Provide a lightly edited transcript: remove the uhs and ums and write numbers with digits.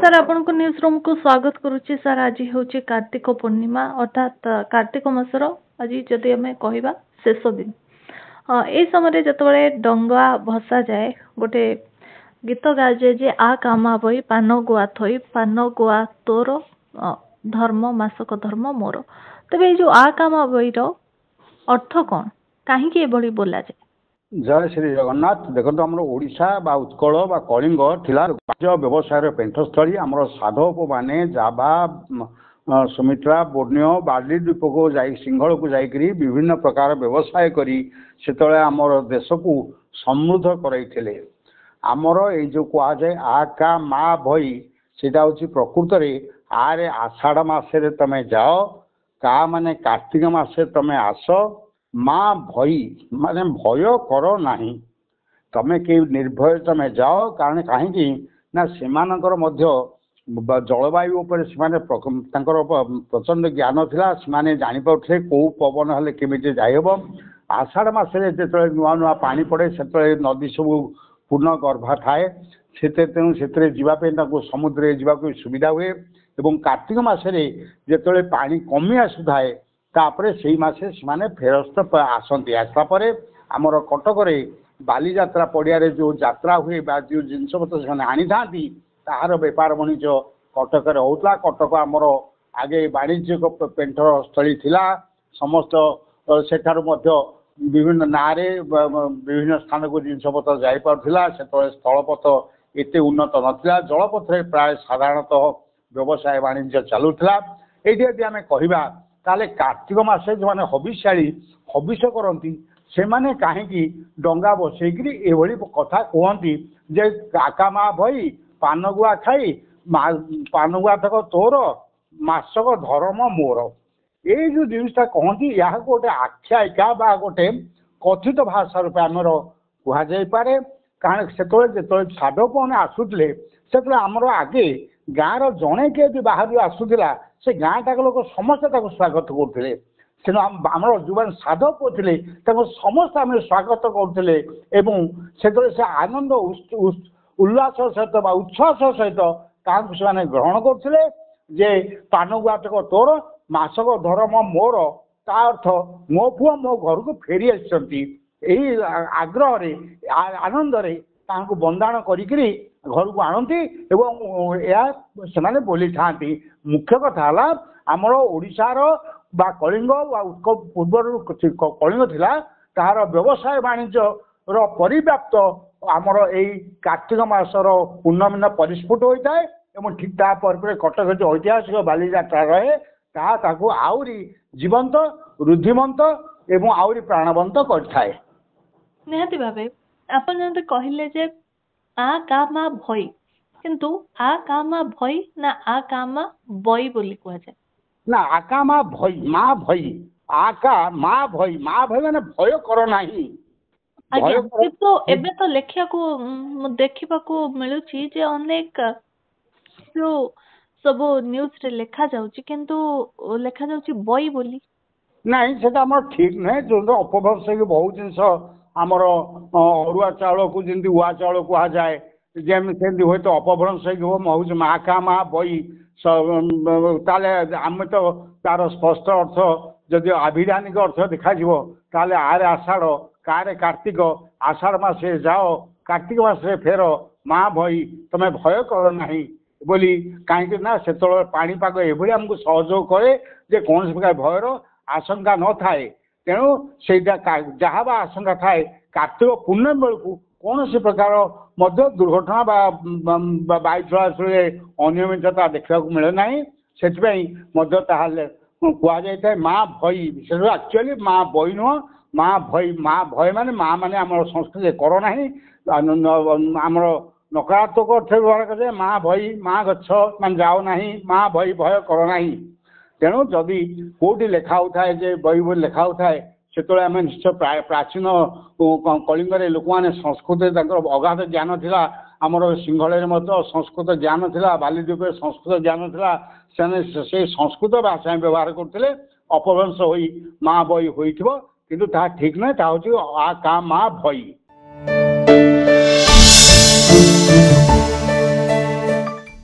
Sir आपण को news room को स्वागत करुच्ची सर। आज हूँ कार्तिक पूर्णिमा अर्थात कार्तिक मासर आज जदि आम कह शेष दिन यही समय जो डंगा भसा जाए गोटे गीत गा जाए जे आ कामा बई पान गुआ थई पान गुआ तोर धर्म मासक धर्म मोर। तेज ये जो आ कामा बईर अर्थ कौन कहीं बोला जाए? जय श्री जगन्नाथ। देखो आम ओडिशा बा उत्कल बा कलिंग थिला राज्य व्यवसाय पेंठस्थली आमर साधक माने जाभा सुमित्रा बोर्नियो बाली द्वीप को जाई सिंहल को जाकरी विभिन्न प्रकार व्यवसाय करी सेतले आमर देश को समृद्ध कराइथिले। आमर ए जो कह जाए आ का मा भई सेटा होची प्रकृत रे आरे आषाढ़ मासे तमे जाओ का माने कार्तिक मासे तमे आस माँ भई माने भय कर नाही तमे के निर्भय तमे जाओ कारण कहीं ना सेमानकर मध्य जलवायु उपर से प्रचंड ज्ञान थिला से जानी पाउथे को पवन हेले केमिति जाइब। आषाढ़ मासे जो नुआ नुआ पानी पड़े से नदी सब पूर्ण गर्भा थाए से तेणु से समुद्र जावाक सुविधा हुए एवं कार्तिक मासरे जो पानी कमी आसुए तापरे से मासे से फेरस्त आसती आसला पर आमर कटक बाली यात्रा पड़िया जो यात्रा हुए जो जिनस पत्र से आनी था तार बेपार वाणिज्य कटक होता। कटक आमर आगे वाणिज्यिक पेंटर स्थली थिला समस्त सेठारु मध्य विभिन्न नारे विभिन्न स्थान को जिनस पत्र जापारा से स्थलपथ एत उन्नत नाला जलपथ प्राय साधारणतः व्यवसाय वाणिज्य चलुला। ये आम कहवा ताले कार्तिक मासे जो मैंने हबिशाली हबिष करती से माने कहीं डंगा बसैकरी एभली कथा कहती जे काका मा भई पान गुआ खाई पान गुआ तक तोर मासक धर्म मोर ये जो जिनसा कहती या गोटे आख्यायिका बा गोटे कथित भाषा रूपे आमर कहुपे कारण से साधक मैंने आसुले से आमर आगे गाँव जड़े किए बाहर आसूला से गाँ टाक लोक समस्ते स्वागत करते तेणु आम जो मैंने साधक थे समस्त आम स्वागत करते से आनंद उल्लास सहित उत्साह सहित से ग्रहण करते जे पान गुआतक तोर मासक धर्म मोर ता अर्थ मो पुआ मो घर को फेरी आई आग्रह आनंद बंदाण करी घर को आणती एवं बोली था। मुख्य कथा आमर ओडिशार बा कलिंग उत्कल पूर्व कलिंग थिला तार व्यवसाय वाणिज्य परिव्याप्त आमर यही कार्तिक मासर पूर्णमीन परिस्फुट होता है एवं ठीक तापर कटक जो ऐतिहासिक बाली यात्रा रहे आहरी जीवंत रुद्धिमंत एवं आहरी प्राणवंत करथाए। निहाती भाबे आपण जंते कहिले जे आ कामा भई किंतु आ कामा भई ना आ कामा बई बोली कह जाए ना आका मा भई माँ भई आका माँ भई माने भय कर नाही। तो एबे तो लेखिया को देखिबा को मिलुची जे अनेक जो सब न्यूज रे लेखा जाउची किंतु लेखा जाउची बई बोली नहीं सेटा हमर ठीक नहीं जो अपभ्रंश के बहुत जिनस आमर अरुआ चाउल को जमी उआ चाउल कह जाए जमी सेमती हुए तो अपभ्रंश हो माँ का माँ बई आम तो तार स्पष्ट अर्थ जदि आभिधानिक अर्थ देखा ताले आरे आषाढ़ कारे कार्तिक आषाढ़ मासे जाओ कार्तिक मासे फेर माँ भई तमें भय कर नहीं बोली कहीं ना से पाणीपाग एभली आमको सहयोग करे जे कौन प्रकार भयर आशंका न थाए तेणु से जहाँ बा आशंका थाए कार्तिक पूर्णिमा बेलू कौन से प्रकार दुर्घटना वायु चलाचल अनियमितता देखा मिले ना से कहुए माँ भई एक्चुअली माँ बई नुह माँ भई माँ भय माने आम संस्कृति कर ना आमर नकारात्मक अर्थ व्यवहार कर माँ भई माँ गछ मान जाओ ना माँ भई भय कर ना तेणु जदि कौटी लेखा होता जे बई बोली लेखा होता से आम निश्चय प्राचीन कलिंग लोक मैंने संस्कृत अगाध ज्ञान थिला आमर सिंहल संस्कृत ज्ञान थिला बालीद्वीप संस्कृत ज्ञान थिला से संस्कृत भाषा व्यवहार करते अपभ्रंश हो माँ बई हो किंतु ता ठीक ना ता हूँ आ का माँ भई।